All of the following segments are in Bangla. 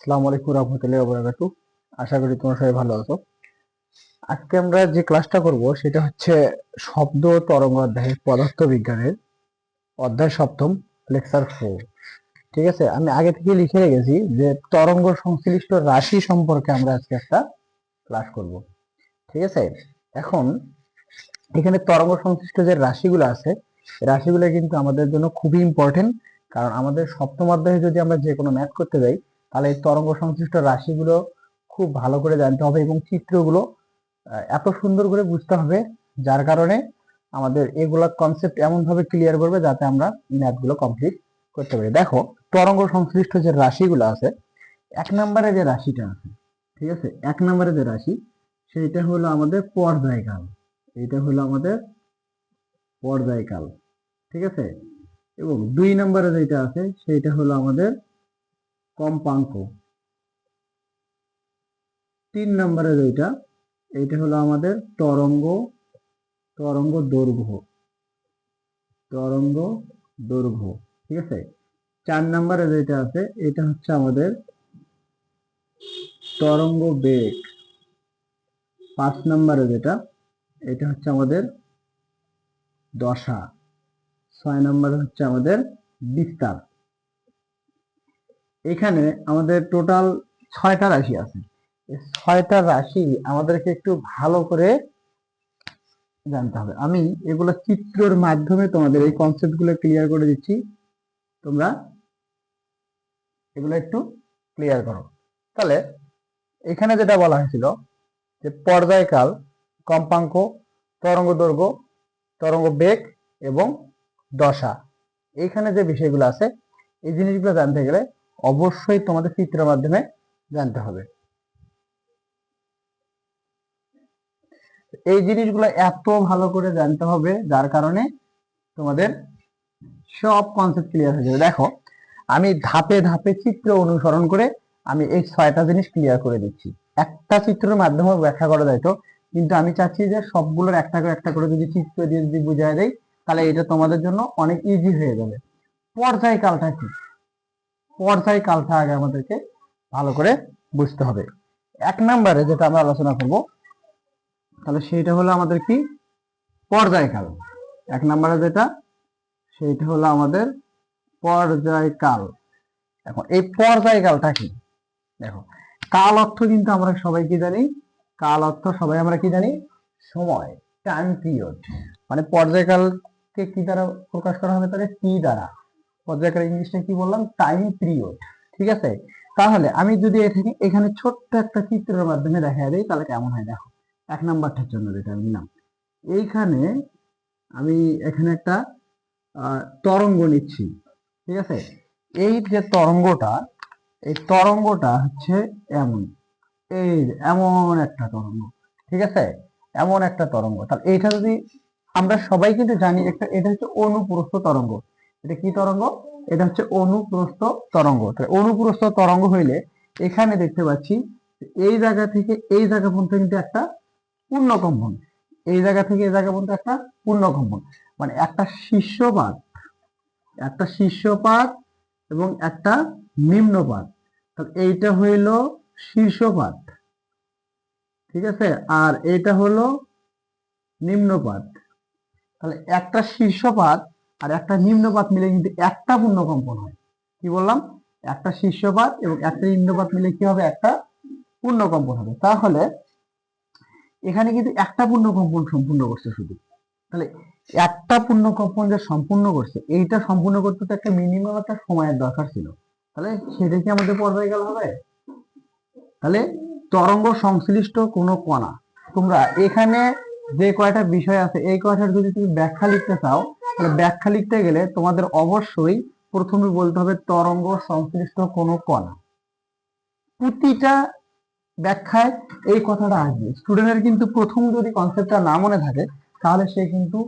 আসসালামু আলাইকুম রহমতুল্লাহি ওয়া বারাকাতুহু। আশা করি তোমরা সবাই ভালো আছো। আজকে আমরা যে ক্লাসটা করব সেটা হচ্ছে শব্দ ও তরঙ্গ অধ্যায়ের পদার্থ বিজ্ঞানের অধ্যায় সপ্তম, লেকচার 4। ঠিক আছে, আমি আগে থেকে লিখে রেখেছি যে তরঙ্গ সংশ্লিষ্ট রাশি সম্পর্কে আমরা আজকে একটা ক্লাস করব। ঠিক আছে, এখন এখানে তরঙ্গ সংশ্লিষ্ট যে রাশিগুলো আছে, রাশিগুলো কিন্তু আমাদের জন্য খুবই ইম্পর্টেন্ট। কারণ আমাদের সপ্তম অধ্যায়ে যদি আমরা যে কোনো ম্যাথ করতে যাই, তাহলে এই তরঙ্গ সংশ্লিষ্ট রাশিগুলো খুব ভালো করে জানতে হবে এবং চিত্রগুলো এত সুন্দর করে বুঝতে হবে, যার কারণে আমাদের এগুলা কনসেপ্ট এমন ভাবে ক্লিয়ার করবে যাতে আমরা ম্যাথগুলো কমপ্লিট করতে পারি। দেখো, তরঙ্গ সংশ্লিষ্ট যে রাশিগুলো আছে, এক নম্বরে যে রাশিটা আছে, ঠিক আছে, এক নম্বরে যে রাশি সেইটা হলো আমাদের পর্যায়কাল। এটা হলো আমাদের পর্যায়কাল, ঠিক আছে। এবং দুই নম্বরে যেটা আছে সেইটা হলো আমাদের কম্পাঙ্ক। তিন নম্বরে যেটা, এটা হলো আমাদের তরঙ্গ, তরঙ্গ দৈর্ঘ্য, তরঙ্গ দৈর্ঘ্য, ঠিক আছে। চার নম্বরে যেটা আছে এটা হচ্ছে আমাদের তরঙ্গ বেগ। পাঁচ নম্বরে যেটা, এটা হচ্ছে আমাদের দশা। ছয় নম্বরে হচ্ছে আমাদের বিস্তার। এখানে আমাদের টোটাল 6টা রাশি আছে। এই 6টা রাশি আমাদেরকে একটু ভালো করে জানতে হবে। আমি এগুলো চিত্রের মাধ্যমে তোমাদের এই কনসেপ্ট গুলো ক্লিয়ার করে দিচ্ছি, তোমরা এগুলো একটু ক্লিয়ার করো। তাহলে এখানে যেটা বলা হয়েছিল যে পর্যায়কাল, কম্পাঙ্ক, তরঙ্গ দৈর্ঘ্য, তরঙ্গ বেগ এবং দশা, এইখানে যে বিষয়গুলো আছে এই জিনিসগুলো জানতে গেলে অবশ্যই তোমাদের চিত্রের মাধ্যমে জানতে হবে। এই জিনিসগুলো এত ভালো করে জানতে হবে যার কারণে তোমাদের সব কনসেপ্ট ক্লিয়ার হয়ে যাবে। দেখো, আমি ধাপে ধাপে চিত্র অনুসরণ করে আমি এই 6টা জিনিস ক্লিয়ার করে দিচ্ছি। একটা চিত্রের মাধ্যমে ব্যাখ্যা করা যায় তো, কিন্তু আমি চাচ্ছি যে সবগুলোর একটা করে যদি চিত্র দিয়ে যদি বুঝাই দেয়, তাহলে এটা তোমাদের জন্য অনেক ইজি হয়ে যাবে। পর্যায়কালটা কি? পর্যায়কালটা আগে আমাদেরকে ভালো করে বুঝতে হবে। এক নম্বরে যেটা আমরা আলোচনা করব, তাহলে সেটা হলো আমাদের কি? পর্যায়কাল। এক নম্বরে যেটা, সেটা হলো আমাদের পর্যায়কাল। এখন এই পর্যায়কালটা কি? দেখো, কাল অর্থ কিন্তু আমরা সবাই কি জানি? কাল অর্থ সবাই আমরা কি জানি? সময়, টাইম পিরিয়ড। মানে পর্যায়কালকে কি দ্বারা প্রকাশ করা হবে? তাহলে টি দ্বারা। পর্যায়কাল ইংলিশটা কি বললাম? টাইম পিরিয়ড, ঠিক আছে। তাহলে আমি যদি এখানে ছোট্ট একটা চিত্রের মাধ্যমে দেখা দিই তাহলে কেমন হয়? দেখো, এক নাম্বারটার জন্য যেটা আমি নিলাম, এইখানে আমি এখানে একটা তরঙ্গ নিচ্ছি, ঠিক আছে। এই যে তরঙ্গটা, এই তরঙ্গটা হচ্ছে এমন, এই এমন একটা তরঙ্গ, ঠিক আছে, এমন একটা তরঙ্গ। তাহলে এটা যদি আমরা সবাই কিন্তু জানি, এটা হচ্ছে অনুপ্রস্থ তরঙ্গ। এটা কি তরঙ্গ? এটা হচ্ছে অনুপ্রস্থ তরঙ্গ। তাহলে অনুপ্রস্থ তরঙ্গ হইলে এখানে দেখতে পাচ্ছি এই জায়গা থেকে এই জায়গা পর্যন্ত কিন্তু একটা পূর্ণকম্পন, এই জায়গা থেকে এই জায়গা পর্যন্ত একটা পূর্ণকম্পন, মানে একটা শীর্ষপাত, একটা শীর্ষপাত এবং একটা নিম্নপাত। তাহলে এইটা হইল শীর্ষপাত, ঠিক আছে, আর এটা হলো নিম্নপাত। তাহলে একটা শীর্ষপাত আর একটা নিম্নপাত মিলে কিন্তু একটা পূর্ণকম্পন হয়। কি বললাম? একটা শীর্ষপাত এবং একটা নিম্নপাত মিলে কি হবে? একটা পূর্ণকম্পন হবে। তাহলে এখানে কিন্তু একটা পূর্ণকম্পন সম্পূর্ণ করছে শুধু। তাহলে একটা পূর্ণকম্পন যে সম্পূর্ণ করছে, এইটা সম্পূর্ণ করতে তো একটা মিনিমাম একটা সময়ের দরকার ছিল। তাহলে সেটা কি আমাদের পর্যায়কাল হবে? তাহলে তরঙ্গ সংশ্লিষ্ট কোনো কণা, তোমরা এখানে যে কয়টা বিষয় আছে এই কয়টার যদি তুমি ব্যাখ্যা লিখতে চাও, তাহলে ব্যাখ্যা লিখতে গেলে তোমাদের অবশ্যই প্রথমে বলতে হবে তরঙ্গ সংশ্লিষ্ট কোনো কণা। প্রতিটা ব্যাখ্যায় এই কথাটা আসবে। স্টুডেন্টের কিন্তু প্রথম যদি কনসেপ্টটা না মনে থাকে, তাহলে সে কিন্তু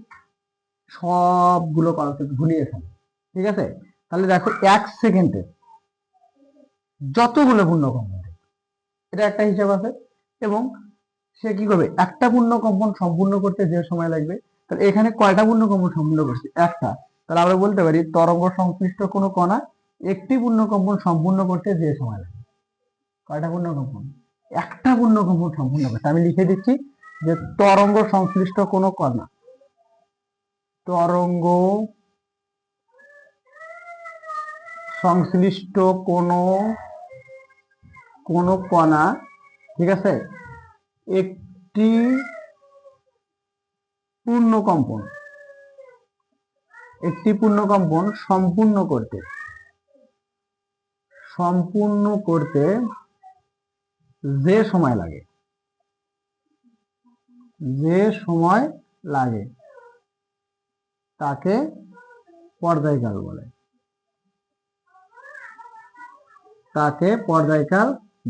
সবগুলো কনসেপ্ট ভুলিয়ে ফেলে, ঠিক আছে। তাহলে দেখো, 1 সেকেন্ডে যতগুলো পূর্ণকম্পন, এটা একটা হিসাব আছে। এবং সে কি করবে? একটা পূর্ণকম্পন সম্পূর্ণ করতে যে সময় লাগবে, তাহলে এখানে কয়টা পূর্ণকম্পন সম্পূর্ণ করছে? একটা। তাহলে আমরা বলতে পারি তরঙ্গ সংশ্লিষ্ট কোনো কণা একটি পূর্ণকম্পন সম্পূর্ণ করতে যে সময় লাগে। কয়টা পূর্ণকম্পন? একটা পূর্ণকম্পন সম্পূর্ণ করতে। আমি লিখে দিচ্ছি যে তরঙ্গ সংশ্লিষ্ট কোনো কণা, তরঙ্গ সংশ্লিষ্ট কোনো কণা, ঠিক আছে, একটি পূর্ণকম্পন সম্পূর্ণ করতে যে সময় লাগে তাকে পর্যায়কাল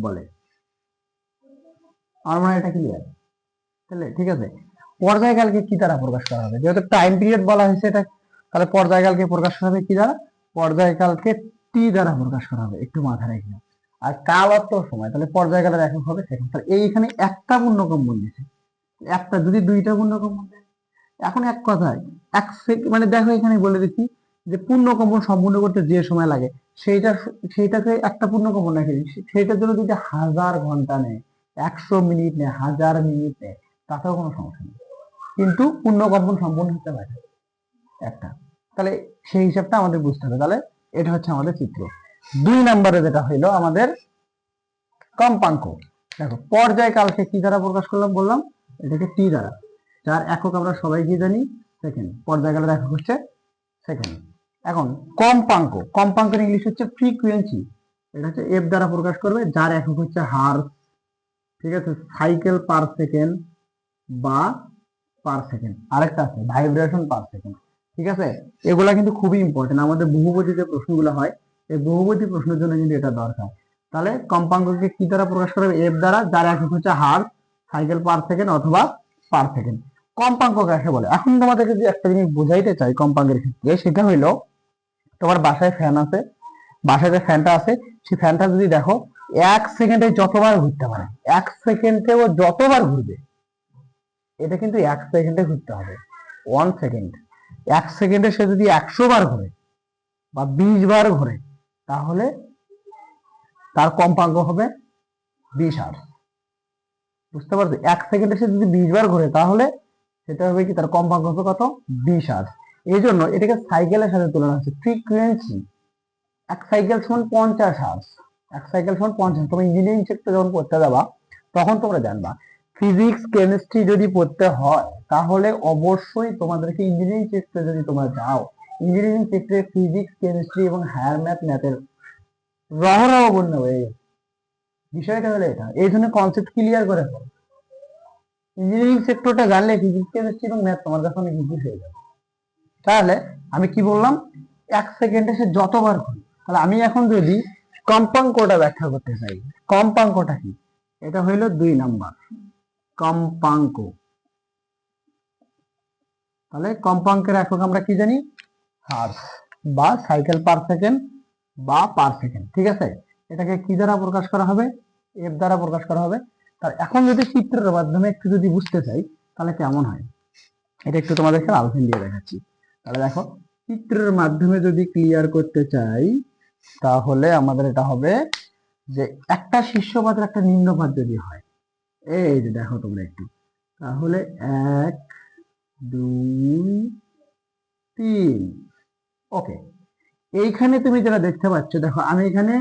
বলে। আমার মনে হয় এটা ক্লিয়ার। তাহলে ঠিক আছে, পর্যায়কালকে কি দ্বারা প্রকাশ করা হবে? যেহেতু টাইম পিরিয়ড বলা হয়েছে এটা, তাহলে পর্যায়কালকে প্রকাশ করা হবে কি দ্বারা? পর্যায়কালকে টি দ্বারা প্রকাশ করা হবে, একটু মাথায় রেখে। আর কাল অর্থ সময়, তাহলে পর্যায়কালের একক হবে সেকেন্ড। তাহলে এইখানে একটা পূর্ণকম্পন দিয়েছে, একটা যদি দুইটা পূর্ণকম্পন দেয়, এখন এক কথায় এক সেকেন্ড, মানে দেখো এখানে বলে দিচ্ছি যে পূর্ণকম্পন সম্পূর্ণ করতে যে সময় লাগে সেইটাকে একটা পূর্ণকম্পন রেখে দিচ্ছি, সেইটার জন্য যদি 1000 ঘন্টা নেয়, 100 মিনিট নেয়, 1000 মিনিট নেয়, তাতেও কোনো সমস্যা নেই, কিন্তু পূর্ণকম্পন সম্পূর্ণ হতে পারে একটা। তাহলে সেই হিসাবটা আমাদের বুঝতে হবে। তাহলে এটা হচ্ছে আমাদের চিত্র। 2 নম্বরে যেটা হইলো আমাদের কম্পাঙ্ক। দেখো পর্যায়কালকে কি দ্বারা প্রকাশ করলাম বললাম, এটাকে টি দ্বারা, যার একক আমরা সবাই কি জানি? সেকেন্ড। পর্যায়কালের একক হচ্ছে সেকেন্ড। এখন কম্পাঙ্কের ইংলিশ হচ্ছে ফ্রিকুয়েন্সি, এটা হচ্ছে এফ দ্বারা প্রকাশ করবে, যার একক হচ্ছে হার্জ, ঠিক আছে, সাইকেল পার সেকেন্ড বা পার সেকেন্ড। আরেকটা আছে ভাইব্রেশন পার সেকেন্ড, ঠিক আছে। এগুলা কিন্তু খুবই ইম্পর্টেন্ট, আমাদের বহুপদী যে প্রশ্নগুলো হয়, এই বহুপদী প্রশ্নের জন্য কিন্তু এটা দরকার। তাহলে কম্পাঙ্ককে কি দ্বারা প্রকাশ করা হবে? এফ দ্বারা, যার একক হচ্ছে হার্জ, সাইকেল পার সেকেন্ড অথবা পার সেকেন্ড। কম্পাঙ্ক কাকে বলে? এখন তোমাদেরকে যে একটা জিনিস বোঝাইতে চাই কম্পাঙ্কের ক্ষেত্রে, সেটা হইলো তোমার বাসায় ফ্যান আছে, বাসায় যে ফ্যানটা আছে, সেই ফ্যানটা যদি দেখো 1 সেকেন্ডে যতবার ঘুরতে পারে, 1 সেকেন্ডে ও যতবার ঘুরবে, এটা কিন্তু 1 সেকেন্ডে ঘুরতে হবে, 1 সেকেন্ড। 1 সেকেন্ডে সে যদি 100 বার ঘুরে বা 20 বার ঘুরে, তাহলে তার কম্পাঙ্ক হবে 20 হার্জ। বুঝতে পারছো? 1 সেকেন্ডে সে যদি 20 বার ঘুরে, তাহলে সেটা হবে কি, তার কম্পাঙ্ক হবে কত? 20 হার্জ। এই জন্য এটাকে সাইকেলের সাথে তুলনা হচ্ছে। ফ্রিকোয়েন্সি, 1 সাইকেল সমান 50 হার্জ, 1 সাইকেল সমান 50। তুমি ইঞ্জিনিয়ারিং সেক্টর যখন পড়তে যাবা, তখন তোমরা জানবা ফিজিক্স কেমিস্ট্রি যদি পড়তে হয়, তাহলে অবশ্যই তোমাদেরকে ইঞ্জিনিয়ারিং সেক্টরে যদি তোমরা যাও, ইঞ্জিনিয়ারিং সেক্টরে ফিজিক্স কেমিস্ট্রি এবং হায়ার ম্যাথের রহরহ বন্য হয়ে গেছে। বিষয়টা হলো এটা, এই জন্য কনসেপ্ট ক্লিয়ার করে ফেলো। ইঞ্জিনিয়ারিং সেক্টরটা জানলে ফিজিক্স কেমিস্ট্রি এবং ম্যাথ তোমার কাছে অনেক ইজি হয়ে যাবে। তাহলে আমি কি বললাম? 1 সেকেন্ডে সে যতবার ঘুরে। তাহলে আমি এখন যদি কম্পাঙ্কটা ব্যাখ্যা করতে চাই, কম্পাঙ্কটা কি? এটা হইল 2 নাম্বার কম্পাঙ্ক। তাহলে কম্পাঙ্কের একক আমরা কি জানি? হার্জ বা সাইকেল পার সেকেন্ড বা পার সেকেন্ড, ঠিক আছে। এটাকে কি দ্বারা প্রকাশ করা হবে? এফ দ্বারা প্রকাশ করা হবে। তার এখন যদি চিত্রের মাধ্যমে একটু যদি বুঝতে চাই, তাহলে কেমন হয়, এটা একটু তোমাদেরকে আলোচনা দিয়ে দেখাচ্ছি। তাহলে দেখো, চিত্রের মাধ্যমে যদি ক্লিয়ার করতে চাই, তাহলে আমাদের এটা হবে যে একটা শীর্ষপাতের একটা নিম্নপাত যদি হয়, এই যে দেখো তোমরা একটু, তাহলে 1 2 3। ওকে, এইখানে তুমি যেটা দেখতে পাচ্ছ, দেখো আমি এখানে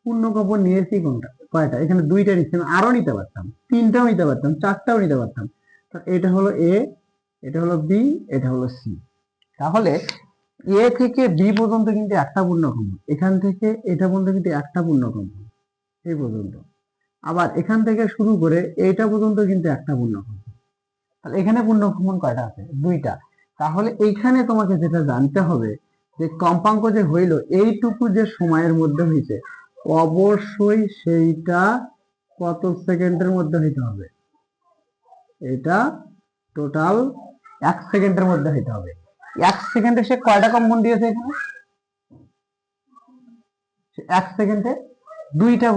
পূর্ণকম্পন নিয়েছি কোনটা, কয়টা? এখানে 2টা নিচ্ছি, আমি আরো নিতে পারতাম, 3টাও নিতে পারতাম, 4টাও নিতে পারতাম। এটা হলো এ, এটা হলো বি, এটা হলো সি। তাহলে এ থেকে বি পর্যন্ত কিন্তু একটা পূর্ণকম্পন, এখান থেকে এটা পর্যন্ত কিন্তু একটা পূর্ণকম্পন, এই পর্যন্ত। আবার এখান থেকে শুরু করে এইটা পর্যন্ত কিন্তু একটা পূর্ণকম্পন। তাহলে এখানে পূর্ণকম্পন কয়টা আছে? 2টা। তাহলে এইখানে তোমাকে যেটা জানতে হবে, যে কম্পাঙ্ক যে হইল এইটুকু যে সময়ের মধ্যে হইছে, অবশ্যই সেইটা কত সেকেন্ডের মধ্যে হইতে হবে? এটা টোটাল 1 সেকেন্ডের মধ্যে হইতে হবে। 1 সেকেন্ডে সে কয়টা কম্পন দিয়েছে? এখানে 1 সেকেন্ডে দুইটা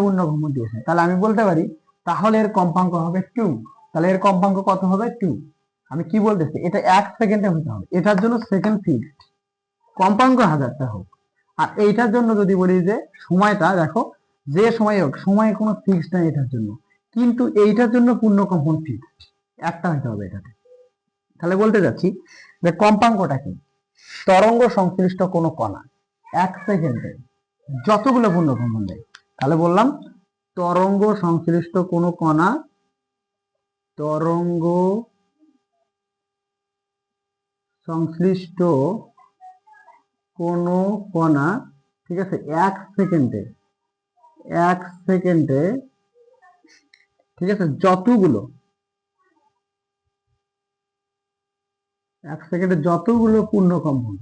পূর্ণকম্পন দিয়েছে। তাহলে আমি বলতে পারি, তাহলে এর কম্পাঙ্ক হবে 2। তাহলে এর কম্পাঙ্ক কত হবে? 2। আমি কি বলতেছি, এটা 1 সেকেন্ডে হতে হবে, এটার জন্য সেকেন্ড ফিক্সড, কম্পাঙ্ক 1000টা হোক। আর এইটার জন্য যদি বলি যে সময়টা দেখো, যে সময় হোক, সময় কোনো ফিক্সড নাই এটার জন্য, কিন্তু এইটার জন্য পূর্ণ কম্পন ফিক্সড, একটা হতে হবে এটাতে। তাহলে বলতে যাচ্ছি যে কম্পাঙ্কটা কি? তরঙ্গ সংশ্লিষ্ট কোনো কণা 1 সেকেন্ডে যতগুলো পূর্ণ কম্পন দেয়। তাহলে বললাম তরঙ্গ সংশ্লিষ্ট কোনো কণা, তরঙ্গ সংশ্লিষ্ট কোনো কণা, ঠিক আছে, 1 সেকেন্ডে, 1 সেকেন্ডে, ঠিক আছে, যতগুলো 1 সেকেন্ডে যতগুলো পূর্ণ কম্পন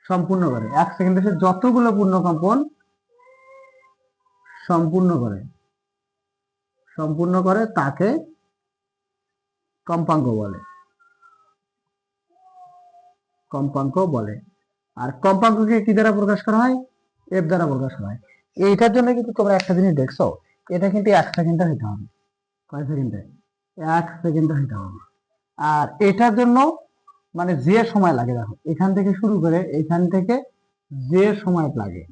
সম্পূর্ণ করে, 1 সেকেন্ডে সে যতগুলো পূর্ণ কম্পন সম্পূর্ণ করে তাকে কম্পাঙ্ক বলে, কম্পাঙ্ক বলে। আর কম্পাঙ্ককে কি দ্বারা প্রকাশ করা হয়? এফ দ্বারা প্রকাশ করা হয়। এইটার জন্য কিন্তু তোমরা একটা জিনিস দেখছো, এটা কিন্তু 1 সেকেন্ডে হইতে হবে। কয় সেকেন্ডে? 1 সেকেন্ডে হইতে হবে। আর এটার জন্য মানে যে সময় লাগে, দেখো এখান থেকে শুরু করে এখান থেকে যে সময় লাগে,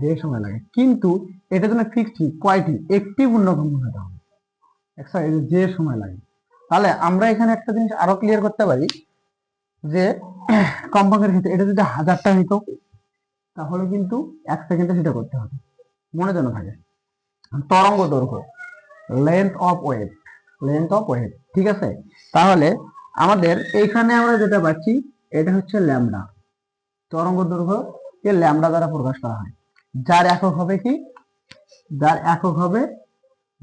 যে সময় লাগে, কিন্তু এটার জন্য ফিক্সড কয়টি? একটি পূর্ণকম্পন হতে হবে, যে সময় লাগে। তাহলে আমরা এখানে একটা জিনিস আরো ক্লিয়ার করতে পারি যে কম্পাঙ্কের ক্ষেত্রে এটা যদি 1000টা হইতো তাহলে কিন্তু 1 সেকেন্ডে সেটা করতে হবে, মনে যেন থাকে। তরঙ্গ দৈর্ঘ্য, লেন্থ অফ ওয়েভ, ঠিক আছে। তাহলে আমাদের এইখানে আমরা যেটা পাচ্ছি এটা হচ্ছে ল্যামডা, তরঙ্গ দৈর্ঘ্য কে ল্যামডা দ্বারা প্রকাশ করা হয়, যার একক হবে কি? যার একক হবে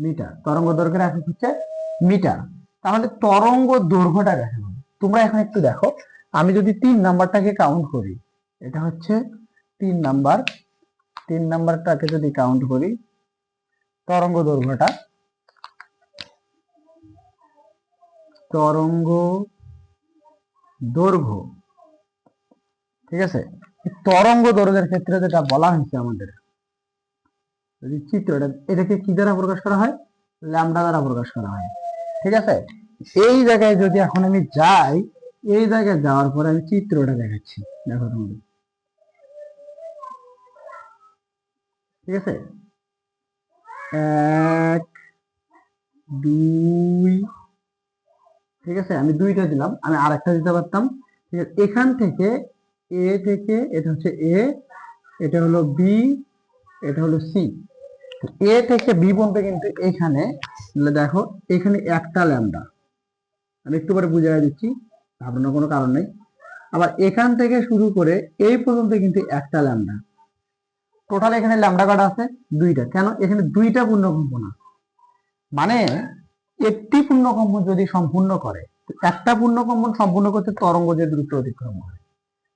মিটার। তরঙ্গ দৈর্ঘ্যের একক হচ্ছে মিটার। তাহলে তরঙ্গ দৈর্ঘ্যটা দেখা হবে। তোমরা এখন একটু দেখো, আমি যদি 3 নাম্বারটাকে কাউন্ট করি, এটা হচ্ছে 3 নাম্বার, 3 নাম্বারটাকে যদি কাউন্ট করি, তরঙ্গ দৈর্ঘ্যটা, তরঙ্গ দৈর্ঘ্য, ঠিক আছে। তরঙ্গ দৈর্ঘ্যের ক্ষেত্রে যেটা বলা হয়েছে আমাদের, যদি চিত্রটা, এটাকে কি দ্বারা প্রকাশ করা হয়? ল্যামডা দ্বারা প্রকাশ করা হয়, ঠিক আছে। এই জায়গায় যদি এখন আমি যাই, এই জায়গায় যাওয়ার পরে আমি চিত্রটা দেখাচ্ছি, দেখো তোমাদের, ঠিক আছে। 1 2, ঠিক আছে, আমি 2টা দিলাম, আমি আরেকটা দিতে পারতাম, ঠিক আছে। এখান থেকে এ থেকে, এটা হচ্ছে এ, এটা হলো বি, এটা হলো সি। এ থেকে বি পর্যন্ত কিন্তু এখানে দেখো, এখানে একটা ল্যামডা, আমি একটু পরে বুঝিয়ে দিচ্ছি, ভাবনার কোনো কারণ নেই। আবার এখান থেকে শুরু করে এই পর্যন্ত কিন্তু একটা ল্যামডা, টোটাল এখানে ল্যামডা কটা আছে? 2টা। কেন? এখানে 2টা পূর্ণকম্পন আছে, মানে একটি পূর্ণকম্পন যদি সম্পূর্ণ করে, একটা পূর্ণকম্পন সম্পূর্ণ করতে তরঙ্গ যে দ্রুত অতিক্রম হয়,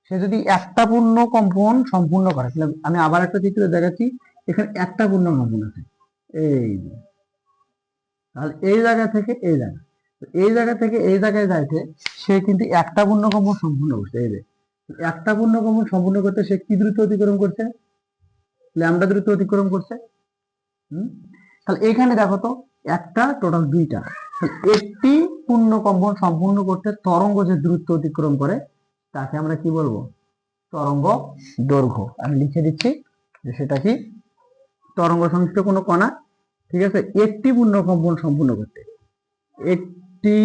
সে যদি একটা পূর্ণকম্পন সম্পূর্ণ করে, তাহলে আমি আবার একটা চিত্র দেখাচ্ছি, এখানে একটা পূর্ণকম্পন আছে, এই যে, তাহলে এই জায়গা থেকে এই জায়গা, এই জায়গা থেকে এই জায়গায় যাইতে সে কিন্তু একটা পূর্ণকম্পন সম্পূর্ণ করছে। এই যে একটা পূর্ণকম্পন সম্পূর্ণ করতে সে কি দ্রুত অতিক্রম করছে? ল্যামডা দ্রুত অতিক্রম করছে। তাহলে এখানে দেখো তো, একটা, টোটাল 2টা, একটি পূর্ণকম্পন সম্পূর্ণ করতে তরঙ্গ যে দ্রুত অতিক্রম করে তাকে আমরা কি বলবো? তরঙ্গ দৈর্ঘ্য। আমি লিখে দিচ্ছি যে সেটা কি? তরঙ্গ সংশ্লিষ্ট কোনো কণা, ঠিক আছে, একটি পূর্ণকম্পন সম্পূর্ণ করতে, একটি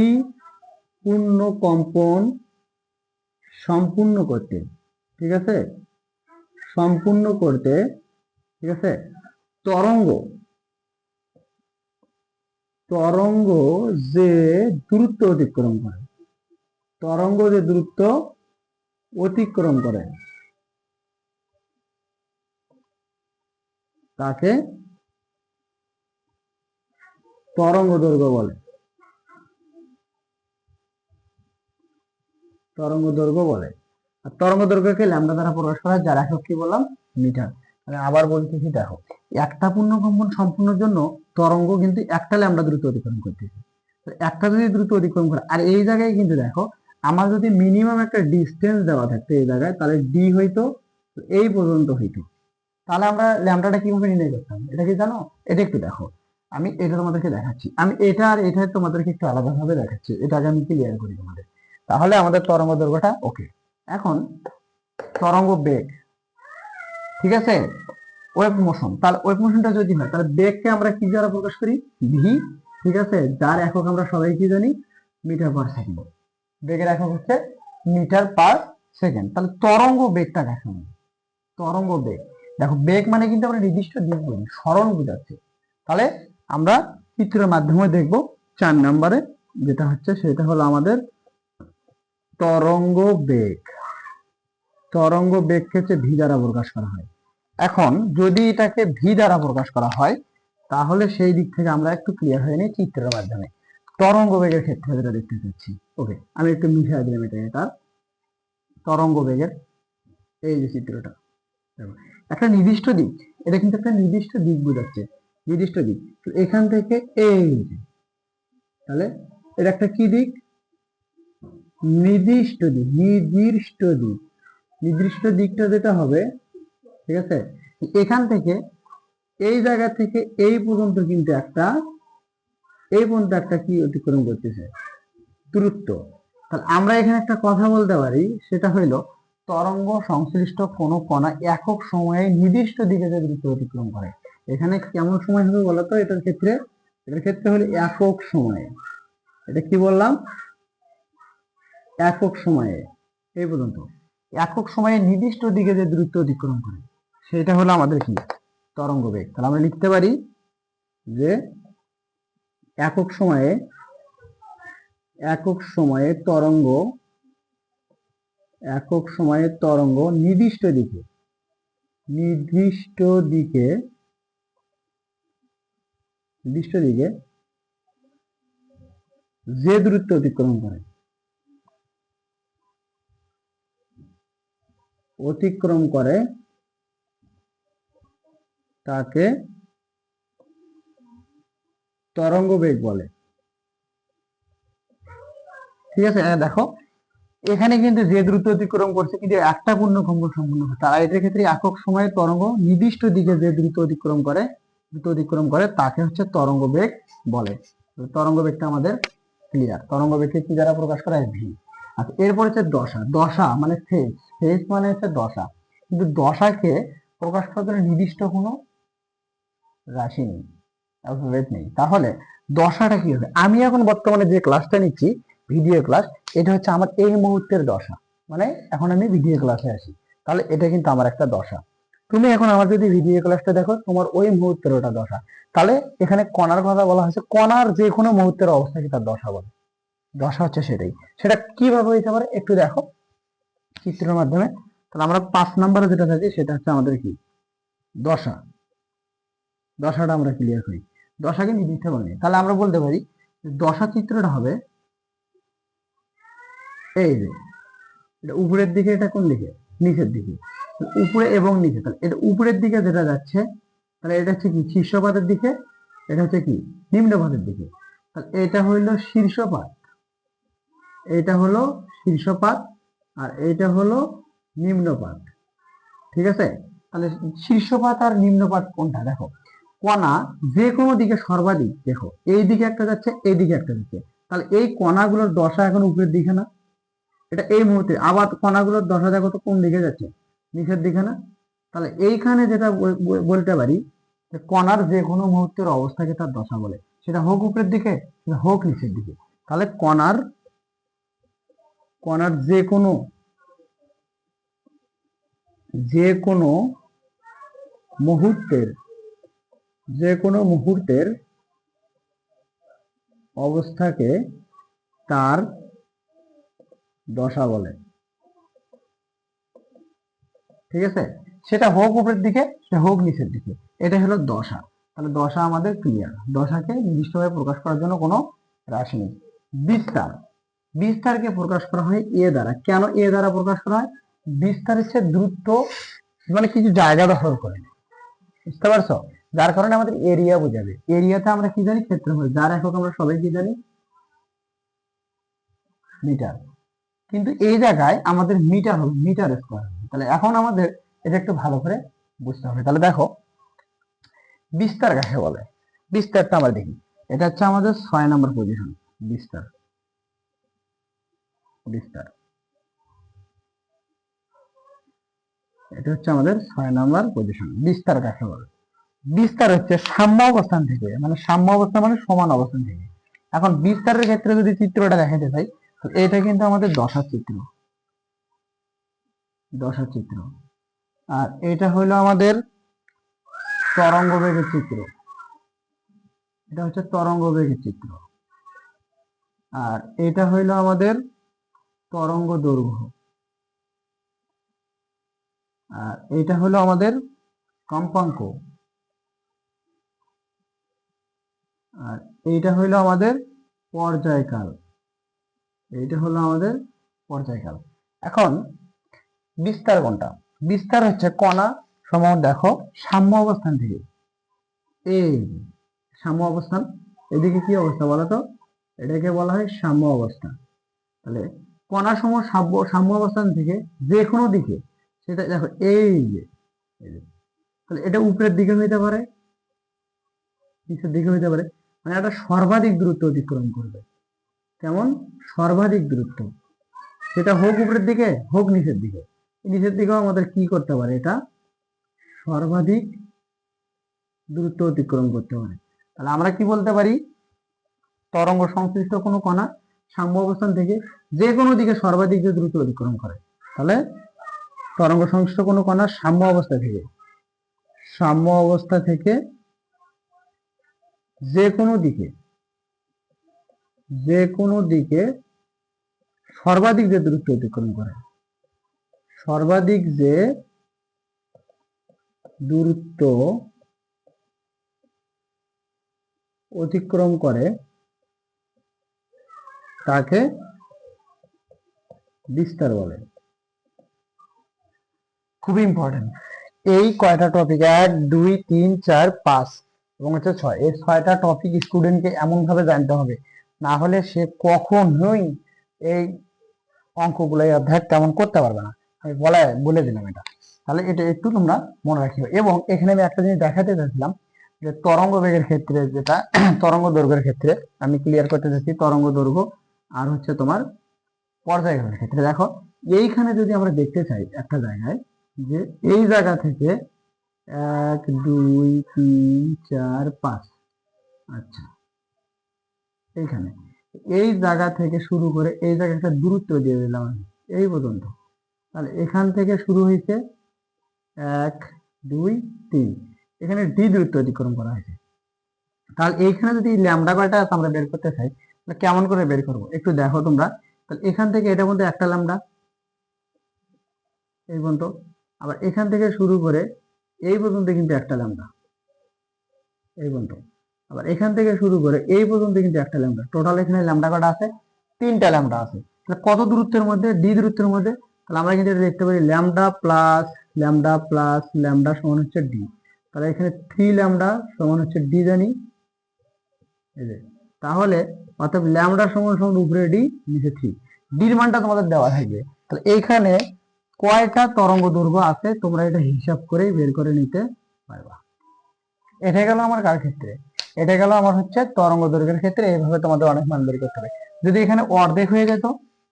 পূর্ণকম্পন সম্পূর্ণ করতে, ঠিক আছে, সম্পূর্ণ করতে, ঠিক আছে, তরঙ্গ, তরঙ্গ যে দূরত্ব অতিক্রম করে, তরঙ্গ যে দূরত্ব অতিক্রম করে তাকে তরঙ্গ দৈর্ঘ্য বলে, তরঙ্গ দৈর্ঘ্য বলে। আর তরঙ্গ দৈর্ঘ্যকে ল্যামডা দ্বারা প্রকাশ করা হয়, যার একক কি বললাম? মিটার। মানে আবার বলতেছি, দেখো একটা পূর্ণকম্পন সম্পূর্ণের জন্য তরঙ্গ কিন্তু একটা ল্যামডা দ্রুত অতিক্রম করতেছে, একটা যদি দ্রুত অতিক্রম করে, আর এই জায়গায় কিন্তু দেখো আমার যদি মিনিমাম একটা ডিস্টেন্স দেওয়া থাকতো এই জায়গায়, তাহলে ডি হইতো এই পর্যন্ত হইতো, তাহলে আমরা ল্যামডাটা কিভাবে নির্ণয় করতাম? এটা কি জানো? এটা একটু দেখো, আমি এটা তোমাদেরকে দেখাচ্ছি, আমি এটা আর এটা তোমাদেরকে একটু আলাদাভাবে দেখাচ্ছি, এটাকে আমি ক্লিয়ার করি তোমাদের, তাহলে আমাদের তরঙ্গ দৈর্ঘ্যটা ওকে। এখন তরঙ্গ বেগ, ঠিক আছে, ওয়েভ মোশন। তাহলে ওয়েভ মোশনটা যদি হয় তাহলে বেগকে আমরা কি দ্বারা প্রকাশ করি? ভি, ঠিক আছে, যার একক আমরা সবাই কি জানি? Metre per second. বেগের একক হচ্ছে মিটার পার সেকেন্ড। তাহলে তরঙ্গ বেগটা দেখো, তরঙ্গ বেগ, দেখো বেগ মানে কিন্তু আমরা নির্দিষ্ট দিক বলি, সরণ বোঝাচ্ছে। তাহলে আমরা চিত্রের মাধ্যমে দেখব 4 নম্বরে যেটা হচ্ছে, সেটা হলো আমাদের তরঙ্গ বেগ। তরঙ্গ বেগকে হচ্ছে ভি দ্বারা প্রকাশ করা হয়। এখন যদি এটাকে ভি দ্বারা প্রকাশ করা হয় তাহলে সেই দিক থেকে আমরা একটু ক্লিয়ার হয়ে নিই চিত্রের মাধ্যমে। তরঙ্গ বেগের ক্ষেত্রে যেটা দেখতে চাচ্ছি, ওকে, আমি একটু মিশিয়ে দিলাম এটা তরঙ্গ বেগের এই যে চিত্রটা, একটা নির্দিষ্ট দিক, এটা কিন্তু একটা নির্দিষ্ট দিক বোঝাচ্ছে, নির্দিষ্ট দিক। তো এখান থেকে এই যে, তাহলে এটা একটা কি দিক? নির্দিষ্ট দিক, নির্দিষ্ট দিক, নির্দিষ্ট দিকটা যেটা হবে, ঠিক আছে, এখান থেকে এই জায়গা থেকে এই পর্যন্ত কিন্তু একটা, এই পর্যন্ত একটা কি অতিক্রম করতেছে? দূরত্ব। তাহলে আমরা এখানে একটা কথা বলতে পারি, সেটা হইলো তরঙ্গ সংশ্লিষ্ট কোন কণা একক সময়ে নির্দিষ্ট দিকে যে দূরত্ব অতিক্রম করে। এখানে কেমন সময় হবে বলতো? এটার ক্ষেত্রে, এটার ক্ষেত্রে হলো একক সময়ে। এটা কি বললাম? একক সময়ে, এই পর্যন্ত একক সময়ে নির্দিষ্ট দিকে যে দূরত্ব অতিক্রম করে সেটা হলো আমাদের কি? তরঙ্গ বেগ। তাহলে আমরা লিখতে পারি যে একক সময়ে, একক সময়ে তরঙ্গ, একক সময়ে তরঙ্গ নির্দিষ্ট দিকে, নির্দিষ্ট দিকে, নির্দিষ্ট দিকে যে দূরত্ব অতিক্রম করে, অতিক্রম করে তাকে তরঙ্গ বেগ বলে। ঠিক আছে, দেখো এখানে কিন্তু যে দ্রুত অতিক্রম করছে কিন্তু একটা পূর্ণকম্প সম্পূর্ণ হয়। তারা এটার ক্ষেত্রে একক সময়ে তরঙ্গ নির্দিষ্ট দিকে যে দ্রুত অতিক্রম করে, দ্রুত অতিক্রম করে তাকে হচ্ছে তরঙ্গ বেগ বলে। তরঙ্গ বেগটা আমাদের ক্লিয়ার। তরঙ্গ বেগকে কি দ্বারা প্রকাশ করা হয়? ভি। আচ্ছা, এরপর হচ্ছে দশা। দশা মানে ফেজ, ফেজ মানে হচ্ছে দশা। কিন্তু দশাকে প্রকাশ করার জন্য নির্দিষ্ট কোনো রাশি নেই, অ্যালফাবেট নেই। তাহলে দশাটা কি হবে? আমি এখন বর্তমানে যে ক্লাসটা নিচ্ছি, ভিডিও ক্লাস, এটা হচ্ছে আমার এই মুহূর্তের দশা, মানে এখন আমি ভিডিও ক্লাসে আসি, তাহলে এটা কিন্তু আমার একটা দশা। তুমি এখন আমার যদি ভিডিও ক্লাসটা দেখো, তোমার ওই মুহূর্তের ওটা দশা। তাহলে এখানে কণার কথা বলা হয়েছে, কণার যে কোনো মুহূর্তের অবস্থাকে তার দশা বলে। দশা হচ্ছে সেটাই। সেটা কিভাবে হইতে পারে একটু দেখো চিত্রের মাধ্যমে। তাহলে আমরা 5 নম্বরে যেটা থাকি সেটা হচ্ছে আমাদের কি? দশা। দশাটা আমরা ক্লিয়ার করি, দশাকে নির্দিষ্ট করে। তাহলে আমরা বলতে পারি দশা চিত্রটা হবে এই যে, এটা উপরের দিকে, এটা কোন দিকে? নিচের দিকে। উপরে এবং নিচে, তাহলে এটা উপরের দিকে যেটা যাচ্ছে, তাহলে এটা হচ্ছে কি? শীর্ষপাতের দিকে। এটা হচ্ছে কি? নিম্নপাতের দিকে। তাহলে এটা হইলো শীর্ষপাত, এটা হলো শীর্ষপাত, আর এটা হলো নিম্নপাত। ঠিক আছে, তাহলে শীর্ষপাত আর নিম্নপাত কোনটা? দেখো কণা যে কোনো দিকে সর্বাধিক, দেখো এই দিকে একটা যাচ্ছে, এই দিকে একটা যাচ্ছে, তাহলে এই কণাগুলোর দশা এখন উপরের দিকে না? এটা এই মুহূর্তে। আবার কণাগুলোর দশা দেখো তো কোন দিকে যাচ্ছে? নিচের দিকে না? তাহলে এইখানে যেটা বলতে পারি যে কণার যে কোনো মুহূর্তের অবস্থাকে তার দশা বলে, সেটা হোক উপরের দিকে, সেটা হোক নিচের দিকে। তাহলে কণার, কণার যে কোনো, যে কোনো মুহূর্তের, যে কোনো মুহূর্তের অবস্থাকে তার দশা বলে। ঠিক আছে, সেটা হোক উপরের দিকে, সেটা হোক নিচের দিকে, এটা হলো দশা। তাহলে দশা আমাদের ক্লিয়ার। দশাকে নির্দিষ্টভাবে প্রকাশ করার জন্য কোনো রাশি নেই। বিস্তার, বিস্তারকে প্রকাশ করা হয় এ দ্বারা। কেন এ দ্বারা প্রকাশ করা হয়? বিস্তার হচ্ছে দ্রুত, মানে কিছু জায়গা দখল করে, বুঝতে পারছো? যার কারণে আমাদের এরিয়া বোঝাবে। এরিয়াতে আমরা কি জানি? ক্ষেত্রফল, যার একক আমরা সবাই কি জানি? মিটার। কিন্তু এই জায়গায় আমাদের মিটার হবে, মিটার স্কোয়ার হবে। তাহলে এখন আমাদের এটা একটু ভালো করে বুঝতে হবে। তাহলে দেখো বিস্তার কাকে বলে? বিস্তারটা আমরা দেখি, এটা হচ্ছে আমাদের 6 নম্বর পজিশন। বিস্তার, বিস্তার, এটা হচ্ছে আমাদের 6 নাম্বার পজিশন। বিস্তার কাকে বলে? বিস্তার হচ্ছে সাম্য অবস্থান থেকে, মানে সাম্য অবস্থান মানে সমান অবস্থান থেকে। এখন বিস্তারের ক্ষেত্রে যদি চিত্রটা দেখাতে চাই, তো এটা কিন্তু আমাদের দশার চিত্র, দশার চিত্র। আর এটা হলো আমাদের তরঙ্গ বেগের চিত্র, এটা হচ্ছে তরঙ্গ বেগের চিত্র। আর এটা হইলো আমাদের তরঙ্গ দৈর্ঘ্য, আর এটা হলো আমাদের কম্পাঙ্ক, আর এইটা হইলো আমাদের পর্যায়কাল, এইটা হলো আমাদের পর্যায়কাল। এখন বিস্তার কোনটা? বিস্তার হচ্ছে কণা সমান দেখো সাম্য অবস্থান থেকে, এই সাম্য অবস্থান, এদিকে কি অবস্থা বলো তো? এটাকে বলা হয় সাম্য অবস্থান। তাহলে কণা সম সাম্য অবস্থান থেকে যে কোনো দিকে, সেটা দেখো এই যে, তাহলে এটা উপরের দিকে হইতে পারে, নিচের দিকে হইতে পারে, মানে এটা সর্বাধিক দূরত্ব অতিক্রম করবে। কেমন? সর্বাধিক দূরত্ব, সেটা হোক উপরের দিকে হোক নিচের দিকে। নিচের দিকেও আমাদের কি করতে পারে, এটা সর্বাধিক দূরত্ব অতিক্রম করতে পারে। তাহলে আমরা কি বলতে পারি? তরঙ্গ সংশ্লিষ্ট কোনো কণা সাম্য অবস্থান থেকে যে কোনো দিকে সর্বাধিক যে দ্রুত অতিক্রম করে, তাহলে তরঙ্গ সংশ্লিষ্ট কোনো কণা সাম্য অবস্থা থেকে, সাম্য অবস্থা থেকে যে কোনো দিকে, যে কোনো দিকে সর্বাধিক যে দূরত্ব অতিক্রম করে, সর্বাধিক যে দূরত্ব অতিক্রম করে তাকে বিস্তার বলে। খুবই ইম্পর্টেন্ট এই কয়টা টপিক, 1 2 3 4 5 এবং হচ্ছে 6, এই 6টা টপিক স্টুডেন্টকে এমন ভাবে জানতে হবে, না হলে সে কখনোই এই অঙ্কগুলো এই অধ্যায় তেমন করতে পারবে না। আমি বলে দিলাম এটা, তাহলে এটা একটু তোমরা মনে রাখিও। এবং এখানে আমি একটা জিনিস দেখাতে চাইছিলাম, যে তরঙ্গ বেগের ক্ষেত্রে যেটা তরঙ্গ দৈর্ঘ্যের ক্ষেত্রে আমি ক্লিয়ার করতে চাচ্ছি, তরঙ্গ দৈর্ঘ্য আর হচ্ছে তোমার পর্যায়ক্রমের ক্ষেত্রে দেখো, এইখানে যদি আমরা দেখতে চাই একটা জায়গায়, যে এই জায়গা থেকে 1 2 3 4 5, আচ্ছা এইখানে এই জায়গা থেকে শুরু করে এই জায়গায় একটা দূরত্ব দিয়ে দিলাম আমি এই পর্যন্ত। তাহলে এখান থেকে শুরু হয়েছে 1 2 3, এখানে ডি দূরত্ব অতিক্রম করা হয়েছে। তাহলে এইখানে যদি ল্যামডা কয়টা আছে আমরা বের করতে চাই, তাহলে কেমন করে বের করব একটু দেখো তোমরা। তাহলে এখান থেকে এটার মধ্যে একটা ল্যামডা এই পর্যন্ত, আবার এখান থেকে শুরু করে এই পর্যন্ত কিন্তু একটা ল্যামডা এই পর্যন্ত, আবার এখান থেকে শুরু করে এই পর্যন্ত কিন্তু একটা ল্যামডা। টোটাল এখানে ল্যামডা কটা আছে? 3টা ল্যামডা আছে। তাহলে কত দূরত্বের মধ্যে? ডি দূরত্বের মধ্যে। তাহলে আমরা কিন্তু এটা দেখতে পারি lambda plus lambda plus lambda সমান হচ্ছে ডি। তাহলে এখানে 3 ল্যামডা সমান হচ্ছে ডি জানি, এই যে। তাহলে অর্থাৎ ল্যামডা সমান সমান উপরে ডি নিচে 3, ডির মানটা তোমাদের দেওয়া থাকবে। তাহলে এইখানে কয়টা তরঙ্গ দৈর্ঘ্য আছে তোমরা এটা হিসাব করেই বের করে নিতে পারবা। এটা গেল আমার কার ক্ষেত্রে? এটা গেল আমার হচ্ছে তরঙ্গ দৈর্ঘ্যের ক্ষেত্রে। এইভাবে তোমাদের অনেক মান বের করতে হবে। যদি এখানে অর্ধেক হয়ে যেত,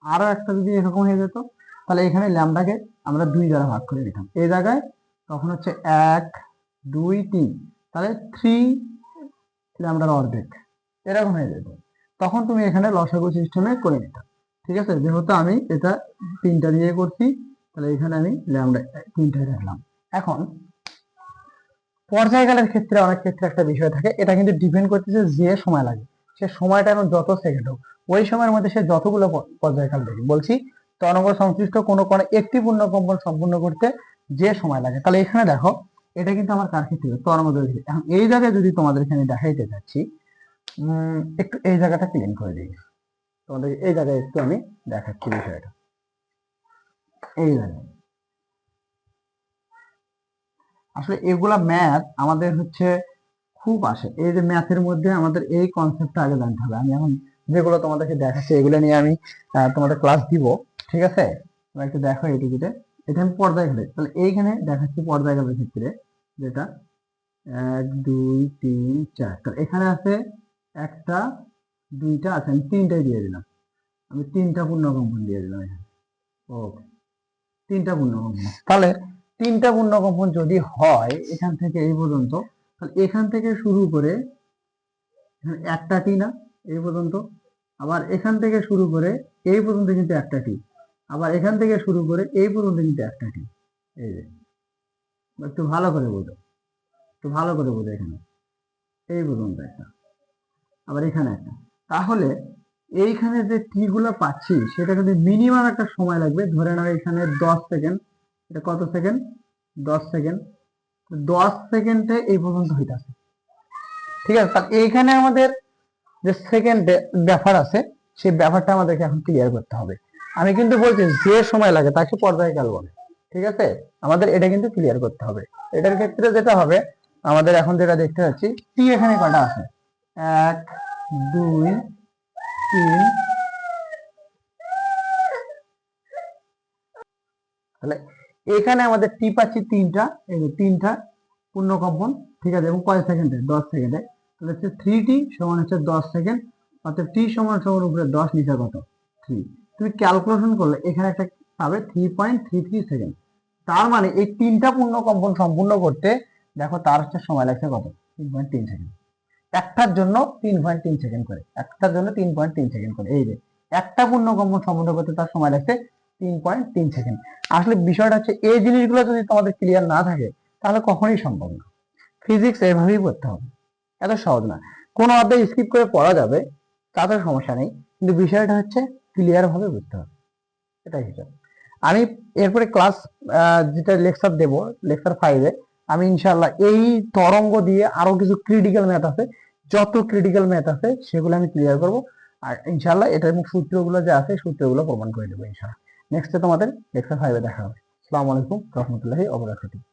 আরো একটা যদি এরকম হয়ে যেত, তাহলে এখানে ল্যামডাকে আমরা 2 দ্বারা ভাগ করে নিতাম এই জায়গায়, তখন হচ্ছে 1 2 3, তাহলে 3 ল্যামডার অর্ধেক এরকম হয়ে যেত। তখন তুমি এখানে লসাগু সিস্টেমে করে নিতাম। ঠিক আছে, যেহেতু আমি এটা 3টা দিয়ে করছি, তাহলে এখানে আমি ল্যামডা 3টাই রাখলাম। এখন পর্যায়কালের ক্ষেত্রে অনেক ক্ষেত্রে একটা বিষয় থাকে, এটা কিন্তু ডিপেন্ড করতেছে যে সময় লাগে, সে সময়টা এখন যত সেকেন্ড হোক, ওই সময়ের মধ্যে সে যতগুলো পর্যায়কাল দেখে। বলছি তরঙ্গ সংশ্লিষ্ট কোনো কোনো একটি পূর্ণকম্পন সম্পূর্ণ করতে যে সময় লাগে। তাহলে এখানে দেখো এটা কিন্তু আমার কার ক্ষেত্রে? তরঙ্গ দৈর্ঘ্য। এখন এই জায়গায় যদি তোমাদের এখানে দেখাইতে যাচ্ছি, একটু এই জায়গাটা ক্লিন করে দিই তোমাদের, এই জায়গায় একটু আমি দেখাচ্ছি বিষয়টা। এই জায়গায় আসলে এগুলা ম্যাথ আমাদের হচ্ছে খুব আসে। এই যে ম্যাথের মধ্যে আমাদের এই কনসেপ্টটা আগে জানতে হবে। আমি এখন যেগুলো তোমাদেরকে দেখাচ্ছি এগুলো নিয়ে আমি তোমাদের ক্লাস দিব, ঠিক আছে? তোমরা একটু দেখো এইটুকুতে। এটা আমি পর্যায়কালে, তাহলে এইখানে দেখাচ্ছি পর্যায়কালের ক্ষেত্রে, যেটা 1 2 3 4, তাহলে এখানে আছে একটা 2টা আছে, আমি 3টাই দিয়ে দিলাম। আমি 3টা পূর্ণকম্পন দিয়ে দিলাম এখানে। ওকে, 3টা পূর্ণকম্পন। তাহলে তিনটা পূর্ণকম্পন যদি হয় এখান থেকে এই পর্যন্ত, তাহলে এখান থেকে শুরু করে একটা টি না এই পর্যন্ত, আবার এখান থেকে শুরু করে এই পর্যন্ত কিন্তু একটা টি, আবার এখান থেকে শুরু করে এই পর্যন্ত কিন্তু একটা টি। এই যে একটু ভালো করে বোঝো, একটু ভালো করে বোঝো, এখানে এই পর্যন্ত একটা, আবার এখানে একটা। তাহলে এইখানে যে টি গুলো পাচ্ছি সেটা কিন্তু মিনিমাম একটা সময় লাগবে, ধরে নাও এখানে 10 সেকেন্ড, এটা কত সেকেন্ড, 10 সেকেন্ড, 10 সেকেন্ডে এই পর্যন্ত হইতাছে। ঠিক আছে, তাহলে এইখানে আমাদের যে সেকেন্ড ব্যাপার আছে সেই ব্যাপারটা আমাদেরকে এখন ক্লিয়ার করতে হবে। আমি কিন্তু বলছি যে সময় লাগে তাকে পর্যায়কাল বলে। ঠিক আছে, আমাদের এটা কিন্তু ক্লিয়ার করতে হবে। এটার ক্ষেত্রে যেটা হবে, আমাদের এখন যেটা দেখতে পাচ্ছি টি এখানে কটা আছে, 1 2 3, তাহলে এখানে আমাদের টি পাচ্ছি তিনটা, এই যে তিনটা পূর্ণকম্পন। ঠিক আছে, এবং কয় সেকেন্ডে, 10 সেকেন্ডে। তাহলে হচ্ছে 3t সমান হচ্ছে 10 সেকেন্ড, অর্থাৎ টি সমান সমান উপরে 10 নিচে কত 3। তুমি ক্যালকুলেশন করলে এখানে একটা পাবে 3.33 সেকেন্ড। তার মানে এই তিনটা পূর্ণকম্পন সম্পূর্ণ করতে দেখো তার হচ্ছে সময় লাগছে কত, 3.3 সেকেন্ড। একটার জন্য 3.3 সেকেন্ড করে, একটার জন্য 3.3 সেকেন্ড করে। এই যে একটা পূর্ণকম্পন সম্পূর্ণ করতে তার সময় লাগছে 3.3 সেকেন্ড। আসলে বিষয়টা হচ্ছে এই জিনিসগুলো যদি তোমাদের ক্লিয়ার না থাকে তাহলে কখনোই সম্ভব না। ফিজিক্স এভাবেই পড়তে হবে, এত সহজ না। কোনো অধ্যায় স্কিপ করে পড়া যাবে, তাতে সমস্যা নেই, কিন্তু বিষয়টা হচ্ছে ক্লিয়ার ভাবে বুঝতে হবে, এটাই হিসাব। আমি এরপরে ক্লাস যেটা লেকচার দেব, লেকচার 5-এ আমি ইনশাল্লাহ এই তরঙ্গ দিয়ে আরো কিছু ক্রিটিক্যাল ম্যাথ আছে, যত ক্রিটিক্যাল ম্যাথ আছে সেগুলো আমি ক্লিয়ার করব। আর ইনশাল্লাহ এটার সূত্রগুলো যে আছে সূত্রগুলো প্রমাণ করে দেবো ইনশাল্লাহ। নেক্সটে তোমাদের লেকচার 5-এ দেখা হবে। আসসালামু আলাইকুম রহমতুল্লাহি ওয়া বারাকাতুহু।